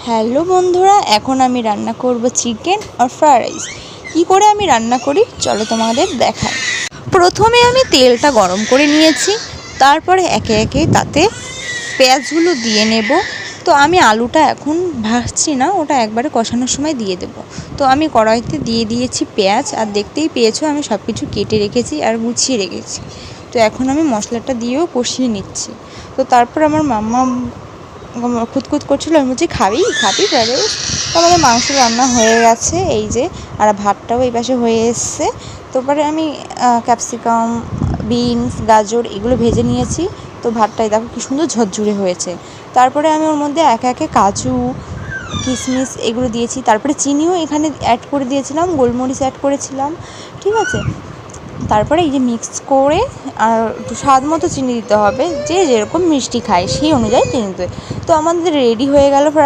Hello বন্ধুরা, এখন আমি রান্না করব চিকেন আর ফ্রাইড রাইস। কী করে আমি রান্না করি চলো তোমাদের দেখাই। প্রথমে আমি তেলটা গরম করে নিয়েছি, তারপরে একে একে তাতে পেঁয়াজগুলো দিয়ে নেব। তো আমি আলুটা এখন ভাজছি না, ওটা একবারে কষানোর সময় দিয়ে দেব। তো আমি কড়াইতে দিয়ে দিয়েছি পেঁয়াজ, আর দেখতেই পেয়েছো আমি সব কিছু কেটে রেখেছি আর গুছিয়ে রেখেছি। তো এখন আমি মশলাটা দিয়েও কষিয়ে নিচ্ছি। তো তারপর আমার মাম্মা খুঁতখুত করছিলো, আমি বলছি খাবি ফ্রাইড রাইস। তো আমাদের মাংস রান্না হয়ে গেছে এই যে, আর ভাতটাও এই পাশে হয়ে এসছে। তারপরে আমি ক্যাপসিকাম, বিনস, গাজর এগুলো ভেজে নিয়েছি। তো ভাতটাই দেখো কী সুন্দর ঝরঝরে হয়েছে। তারপরে আমি ওর মধ্যে একে একে কাজু, কিশমিশ এগুলো দিয়েছি। তারপরে চিনিও এখানে অ্যাড করে দিয়েছিলাম, গোলমরিচ অ্যাড করেছিলাম, ঠিক আছে। তারপরে এই যে মিক্স করে, আর একটু স্বাদ মতো চিনি দিতে হবে, যে যেরকম মিষ্টি খায় সেই অনুযায়ী চিনি দিতে। তো আমাদের রেডি হয়ে গেল।